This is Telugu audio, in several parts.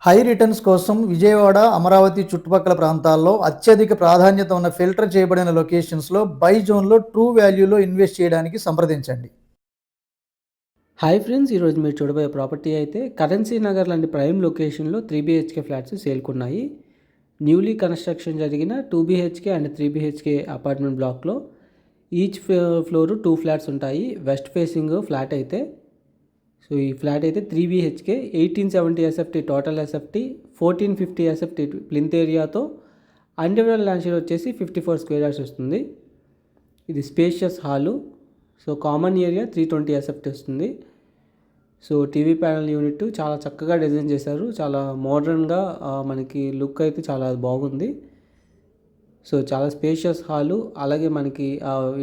హై రిటర్న్స్ కోసం విజయవాడ, అమరావతి చుట్టుపక్కల ప్రాంతాల్లో అత్యధిక ప్రాధాన్యత ఉన్న ఫిల్టర్ చేయబడిన లొకేషన్స్‌లో బై జోన్‌లో ట్రూ వాల్యూలో ఇన్వెస్ట్ చేయడానికి సంప్రదించండి. హాయ్ ఫ్రెండ్స్, ఈరోజు మీరు చూడబోయే ప్రాపర్టీ అయితే కరెన్సీ నగర్ లాంటి ప్రైమ్ లొకేషన్లో 3 BHK ఫ్లాట్స్ సేల్కున్నాయి. న్యూలీ కన్స్ట్రక్షన్ జరిగిన 2 BHK అండ్ 3 BHK అపార్ట్మెంట్ బ్లాక్లో ఈచ్ ఫ్లోరు 2 ఫ్లాట్స్ ఉంటాయి. వెస్ట్ ఫేసింగ్ ఫ్లాట్ అయితే సో ఈ ఫ్లాట్ అయితే 3 BHK 1870 SFT total SFT 1450 SFT plinth ఏరియాతో అండర్గ్రౌండ్ ల్యాండ్ షేర్ వచ్చేసి 54 స్క్వేర్ యార్డ్స్ వస్తుంది. ఇది spacious hall. So common area 320 SFT వస్తుంది. సో టీవీ ప్యానల్ యూనిట్ చాలా చక్కగా డిజైన్ చేశారు. చాలా మోడర్న్గా మనకి లుక్ అయితే చాలా బాగుంది. సో చాలా స్పేషియస్ హాలు, అలాగే మనకి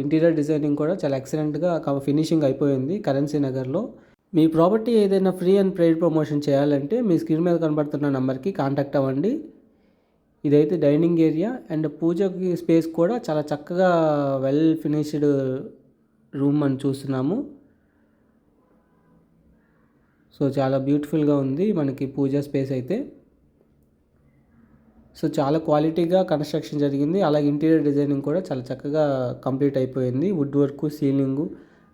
ఇంటీరియర్ డిజైనింగ్ కూడా చాలా ఎక్సలెంట్గా ఫినిషింగ్ అయిపోయింది కరెన్సీ నగర్లో. మీ ప్రాపర్టీ ఏదైనా ఫ్రీ అండ్ పెయిడ్ ప్రమోషన్ చేయాలంటే మీ స్క్రీన్ మీద కనబడుతున్న నెంబర్కి కాంటాక్ట్ అవ్వండి. ఇదైతే డైనింగ్ ఏరియా అండ్ పూజకి స్పేస్ కూడా చాలా చక్కగా వెల్ ఫినిష్డ్ రూమ్ అని చూస్తున్నాము. సో చాలా బ్యూటిఫుల్గా ఉంది మనకి పూజా స్పేస్ అయితే. సో చాలా క్వాలిటీగా కన్స్ట్రక్షన్ జరిగింది. అలాగే ఇంటీరియర్ డిజైనింగ్ కూడా చాలా చక్కగా కంప్లీట్ అయిపోయింది. వుడ్ వర్క్, సీలింగు,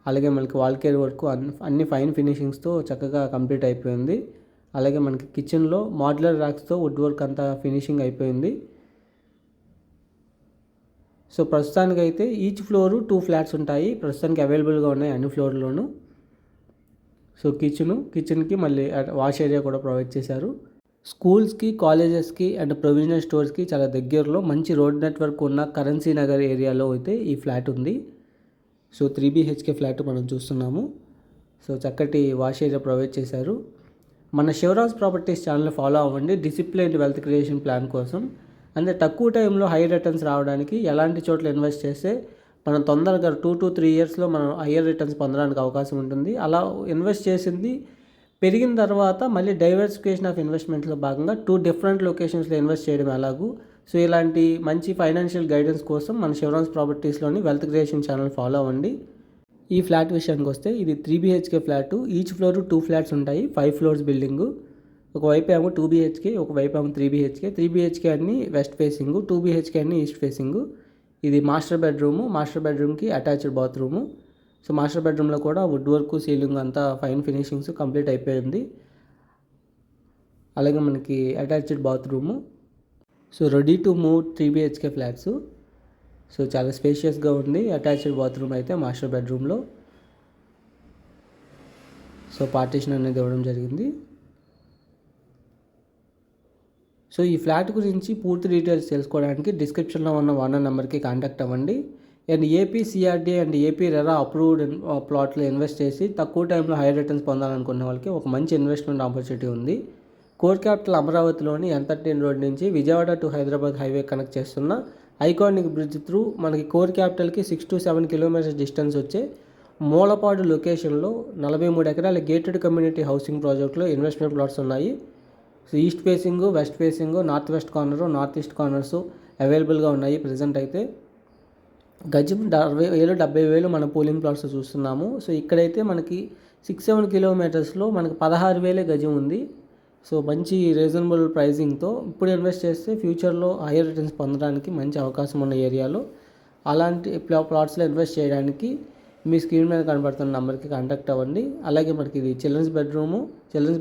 అలాగే మనకి వాల్ కేర్ వర్క్ అన్ని ఫైన్ ఫినిషింగ్స్తో చక్కగా కంప్లీట్ అయిపోయింది. అలాగే మనకి కిచెన్లో మోడ్యులర్ ర్యాక్స్తో వుడ్ వర్క్ అంతా ఫినిషింగ్ అయిపోయింది. సో ప్రస్తుతానికైతే ఈచ్ ఫ్లోరు 2 ఫ్లాట్స్ ఉంటాయి. ప్రస్తుతానికి అవైలబుల్గా ఉన్నాయి అన్ని ఫ్లోర్లోనూ. సో కిచెన్కి మళ్ళీ వాష్ ఏరియా కూడా ప్రొవైడ్ చేశారు. స్కూల్స్కి, కాలేజెస్కి అండ్ ప్రొవిజనల్ స్టోర్స్కి చాలా దగ్గరలో మంచి రోడ్ నెట్వర్క్ ఉన్న కరెన్సీ నగర్ ఏరియాలో అయితే ఈ ఫ్లాట్ ఉంది. సో 3 BHK ఫ్లాట్ మనం చూస్తున్నాము. సో చక్కటి వాష్ ఏరియా ప్రొవైడ్ చేశారు. మన శివరాజ్ ప్రాపర్టీస్ ఛానల్ ఫాలో అవ్వండి డిసిప్లైన్డ్ వెల్త్ క్రియేషన్ ప్లాన్ కోసం. అంటే తక్కువ టైంలో హై రిటర్న్స్ రావడానికి ఎలాంటి చోట్ల ఇన్వెస్ట్ చేస్తే మనం తొందరగా 2 to 3 ఇయర్స్లో మనం హయ్యర్ రిటర్న్స్ పొందడానికి అవకాశం ఉంటుంది. అలా ఇన్వెస్ట్ చేసింది పెరిగిన తర్వాత మళ్ళీ డైవర్సిఫికేషన్ ఆఫ్ ఇన్వెస్ట్మెంట్లో భాగంగా 2 డిఫరెంట్ లొకేషన్స్లో ఇన్వెస్ట్ చేయడం ఎలాగూ. సో ఇలాంటి మంచి ఫైనాన్షియల్ గైడెన్స్ కోసం మన శివరాజ్ ప్రాపర్టీస్లోని వెల్త్ క్రియేషన్ ఛానల్ ఫాలో అవ్వండి. ఈ ఫ్లాట్ విషయానికి వస్తే ఇది 3 BHK flat. Each floor 2 flats ఉంటాయి. 5 ఫ్లోర్స్ బిల్డింగు. ఒకవైపు ఏమో 2 BHK, ఒకవైపు ఏమో 3 BHK. 3 BHK అన్ని వెస్ట్ ఫేసింగు, 2 BHK అన్ని ఈస్ట్ ఫేసింగు. ఇది మాస్టర్ బెడ్రూమ్కి అటాచ్డ్ బాత్రూము. సో మాస్టర్ బెడ్రూమ్లో కూడా వుడ్ వర్క్, సీలింగ్ అంతా ఫైన్ ఫినిషింగ్స్ కంప్లీట్ అయిపోయింది. అలాగే మనకి attached bathroom. So ready to move 3 BHK flats. So చాలా స్పేషియస్గా ఉంది. అటాచ్డ్ బాత్రూమ్ అయితే మాస్టర్ బెడ్రూమ్లో. సో పార్టీషన్ అనేది ఇవ్వడం జరిగింది. సో ఈ ఫ్లాట్ గురించి పూర్తి డీటెయిల్స్ తెలుసుకోవడానికి డిస్క్రిప్షన్లో ఉన్న ఓనర్ నెంబర్కి కాంటాక్ట్ అవ్వండి. And AP CRDA and AP RERA approved ప్లాట్లో ఇన్వెస్ట్ చేసి తక్కువ టైంలో హై రిటర్న్స్ పొందాలనుకునే వాళ్ళకి ఒక మంచి ఇన్వెస్ట్మెంట్ ఆపర్చునిటీ ఉంది. కోర్ క్యాపిటల్ అమరావతిలోని N13 రోడ్ నుంచి Vijayawada to Hyderabad highway connect చేస్తున్న ఐకానిక్ బ్రిడ్జ్ త్రూ మనకి కోర్ క్యాపిటల్కి 6 to 7 కిలోమీటర్స్ డిస్టెన్స్ వచ్చే మూలపాడు లొకేషన్లో 43 ఎకరాల గేటెడ్ కమ్యూనిటీ హౌసింగ్ ప్రాజెక్ట్లో ఇన్వెస్ట్మెంట్ ప్లాట్స్ ఉన్నాయి. So east facing, west facing, north west corner, north east corners అవైలబుల్గా ఉన్నాయి. ప్రజెంట్ అయితే గజం 60,000, 70,000 మన పూలింగ్ ప్లాట్స్ చూస్తున్నాము. సో ఇక్కడైతే మనకి 6-7 కిలోమీటర్స్లో మనకి 16,000 గజం ఉంది. సో మంచి రీజనబుల్ ప్రైజింగ్తో ఇప్పుడు ఇన్వెస్ట్ చేస్తే ఫ్యూచర్లో హైయర్ రిటర్న్స్ పొందడానికి మంచి అవకాశం ఉన్న ఏరియాలో అలాంటి ప్లాట్స్లో ఇన్వెస్ట్ చేయడానికి మీ స్క్రీన్ మీద కనబడుతున్న నెంబర్కి కాంటాక్ట్ అవ్వండి. అలాగే మనకి ఇది చిల్డ్రన్స్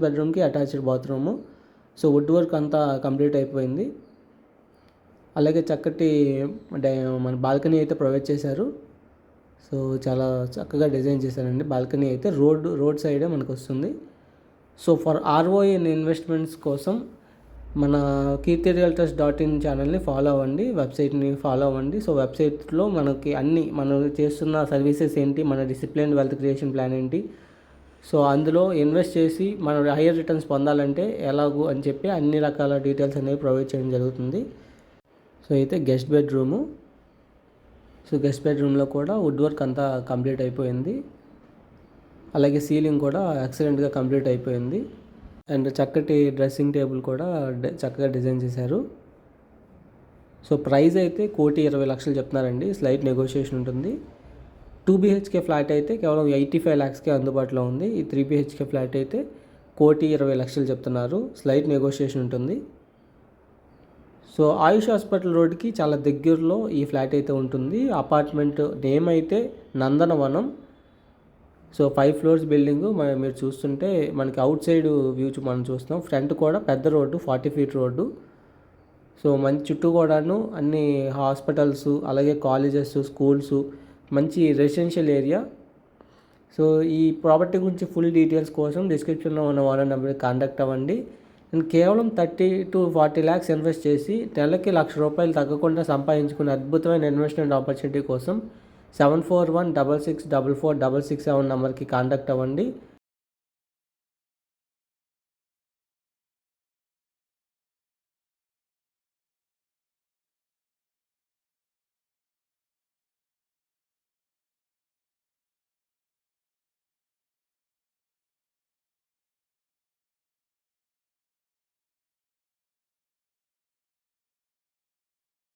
బెడ్రూమ్కి attached bathroom. So wood work అంతా కంప్లీట్ అయిపోయింది. అలాగే చక్కటి మన బాల్కనీ అయితే ప్రొవైడ్ చేశారు. సో చాలా చక్కగా డిజైన్ చేశారండి. బాల్కనీ అయితే రోడ్ సైడే మనకు వస్తుంది. So for ROI and investments కోసం మన KirtiRealtors.in ఛానల్ని ఫాలో అవ్వండి, వెబ్సైట్ని ఫాలో అవ్వండి. సో వెబ్సైట్లో మనకి అన్ని మనం చేస్తున్న సర్వీసెస్ ఏంటి, మన డిసిప్లిన్ వెల్త్ క్రియేషన్ ప్లాన్ ఏంటి, సో అందులో ఇన్వెస్ట్ చేసి మనం హైయర్ రిటర్న్స్ పొందాలంటే ఎలాగూ అని చెప్పి అన్ని రకాల డీటెయిల్స్ అనేవి ప్రొవైడ్ చేయడం జరుగుతుంది. సో అయితే గెస్ట్ బెడ్రూము. సో గెస్ట్ బెడ్రూమ్లో కూడా వుడ్ వర్క్ అంతా కంప్లీట్ అయిపోయింది. అలాగే సీలింగ్ కూడా ఎక్సలెంట్గా కంప్లీట్ అయిపోయింది. అండ్ చక్కటి డ్రెస్సింగ్ టేబుల్ కూడా చక్కగా డిజైన్ చేశారు. సో ప్రైస్ అయితే 1,20,00,000 చెప్తున్నారండి. స్లైట్ నెగోషియేషన్ ఉంటుంది. 2 BHK ఫ్లాట్ అయితే కేవలం 85 lakhsకే అందుబాటులో ఉంది. ఈ 3 BHK ఫ్లాట్ అయితే 1,20,00,000 చెప్తున్నారు. స్లైట్ నెగోషియేషన్ ఉంటుంది. సో ఆయుష్ హాస్పిటల్ రోడ్కి చాలా దగ్గరలో ఈ ఫ్లాట్ అయితే ఉంటుంది. అపార్ట్మెంట్ నేమ్ అయితే నందనవనం. సో 5 ఫ్లోర్స్ బిల్డింగు మీరు చూస్తుంటే మనకి అవుట్ సైడ్ వ్యూ మనం చూస్తాం. ఫ్రంట్ కూడా పెద్ద రోడ్డు, 40 ఫీట్ రోడ్డు. సో మంచి చుట్టూ కూడాను అన్ని హాస్పిటల్స్, అలాగే కాలేజెస్, స్కూల్స్, మంచి రెసిడెన్షియల్ ఏరియా. సో ఈ ప్రాపర్టీ గురించి ఫుల్ డీటెయిల్స్ కోసం డిస్క్రిప్షన్లో ఉన్న ఓనర్ నెంబర్కి కాంటాక్ట్ అవ్వండి. నేను కేవలం 30 to 40 lakhs ఇన్వెస్ట్ చేసి నెలకి ₹1,00,000 తగ్గకుండా సంపాదించుకునే అద్భుతమైన ఇన్వెస్ట్మెంట్ ఆపర్చునిటీ కోసం 7416644667 నెంబర్కి కాంటాక్ట్ అవ్వండి.